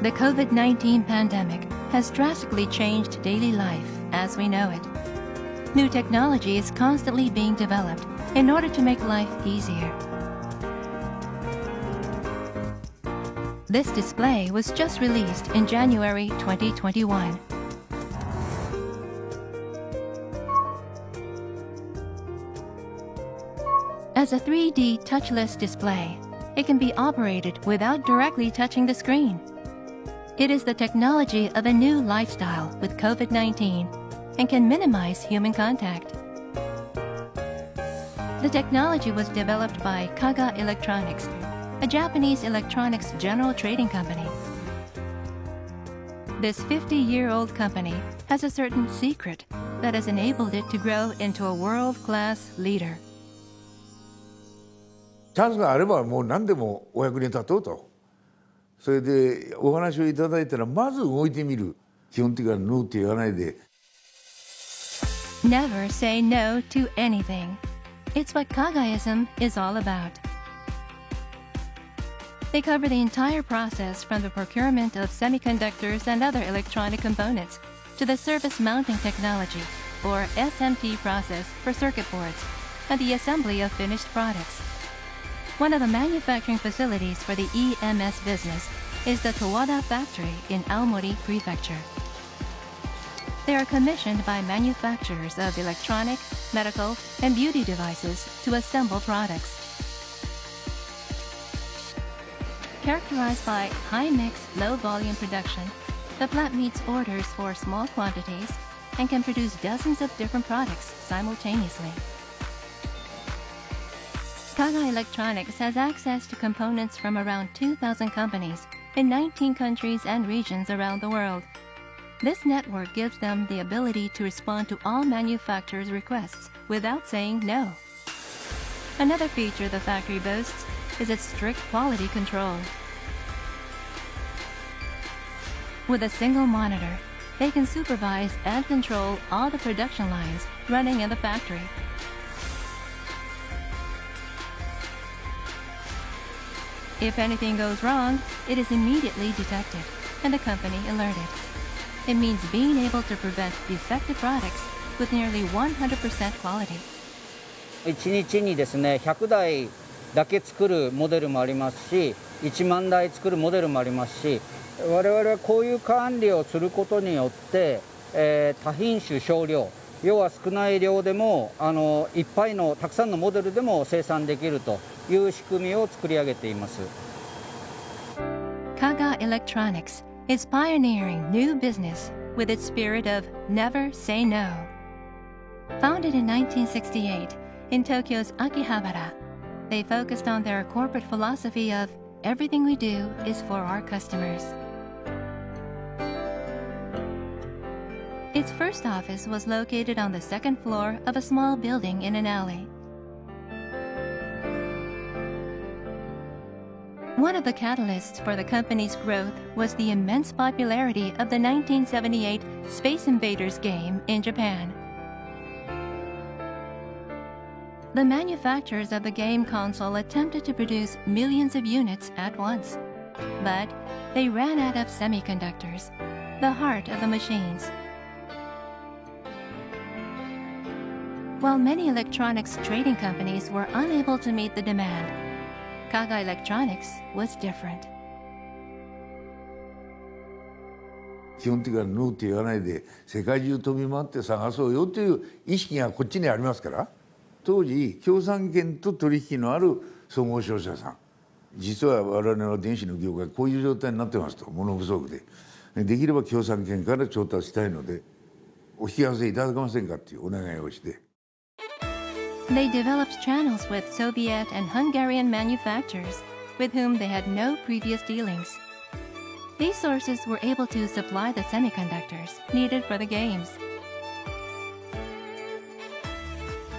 The COVID-19 pandemic has drastically changed daily life as we know it. New technology is constantly being developed in order to make life easier. This display was just released in January 2021. As a 3D touchless display, it can be operated without directly touching the screen. It is the technology of a new lifestyle with COVID-19 and can minimize human contact. The technology was developed by Kaga Electronics, a Japanese electronics general trading company. This 50-year-old company has a certain secret that has enabled it to grow into a world-class leader. チャンスがあればもう何でもお役に立とうと。それでお話をいただいたらまず動いてみる。基本的にはノーって言わないで。Never say no to anything. It's what Kagaism is all about. They cover the entire process from the procurement of semiconductors and other electronic components to the surface mounting technology, or SMT process for circuit boards, and the assembly of finished products. One of the manufacturing facilities for the EMS business is the Towada factory in Aomori Prefecture. They are commissioned by manufacturers of electronic, medical, and beauty devices to assemble products. Characterized by high-mix, low-volume production, the plant meets orders for small quantities and can produce dozens of different products simultaneously. Kaga Electronics has access to components from around 2,000 companies in 19 countries and regions around the world. This network gives them the ability to respond to all manufacturers' requests without saying no. Another feature the factory boasts is its strict quality control. With a single monitor, they can supervise and control all the production lines running in the factory. If anything goes wrong, it is immediately detected and the company alerted. It means being able to prevent defective products with nearly 100% quality. 1日にですね、100台だけ作るモデルもありますし、1万台作るモデルもありますし、我々はこういう管理をすることによって、多品種少量、要は少ない量でもいっぱいのたくさんのモデルでも生産できるという仕組みを作り上げています。Kaga Electronics is pioneering new business with its spirit of never say no. Founded in 1968 in Tokyo's Akihabara, they focused on their corporate philosophy of everything we do is for our customers. Its first office was located on the second floor of a small building in an alley. One of the catalysts for the company's growth was the immense popularity of the 1978 Space Invaders game in Japan. The manufacturers of the game console attempted to produce millions of units at once, but they ran out of semiconductors, the heart of the machines. While many electronics trading companies were unable to meet the demand, Kaga Electronics was different. 基本的にはノーって言わないで世界中飛び回って探そうよという意識がこっちにありますから、当時共産圏と取引のある総合商社さん、実は我々の電子の業界こういう状態になってますと、物不足でできれば共産圏から調達したいのでお引き合わせいただけませんかっていうお願いをして。They developed channels with Soviet and Hungarian manufacturers with whom they had no previous dealings. These sources were able to supply the semiconductors needed for the games.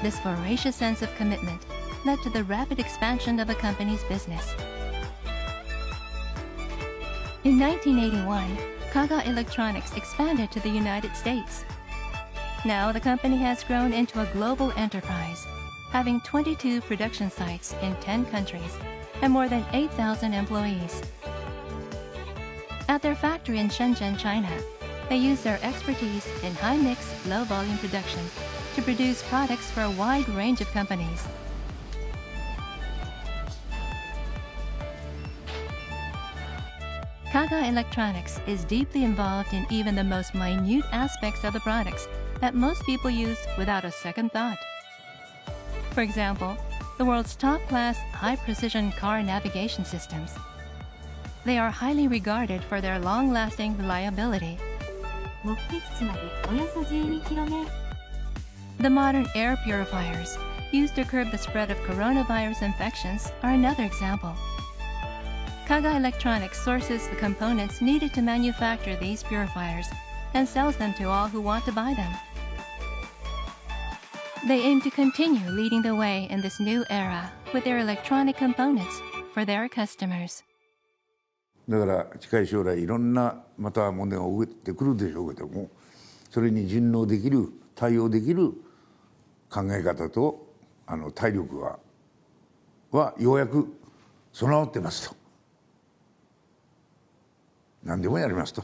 This voracious sense of commitment led to the rapid expansion of the company's business. In 1981, Kaga Electronics expanded to the United States. Now the company has grown into a global enterprise, having 22 production sites in 10 countries and more than 8,000 employees. At their factory in Shenzhen, China, they use their expertise in high-mix, low-volume production to produce products for a wide range of companies. Kaga Electronics is deeply involved in even the most minute aspects of the products that most people use without a second thought. For example, the world's top-class high-precision car navigation systems. They are highly regarded for their long-lasting reliability. The modern air purifiers used to curb the spread of coronavirus infections are another example. Kaga Electronics sources the components needed to manufacture these purifiers and sells them to all who want to buy them. They aim to continue leading the way in this new era with their electronic components for their customers. だから近い将来いろんなまた問題が起きてくるでしょうけども、それに順応できる対応できる考え方と体力はようやく備わってますと。何でもやりますと。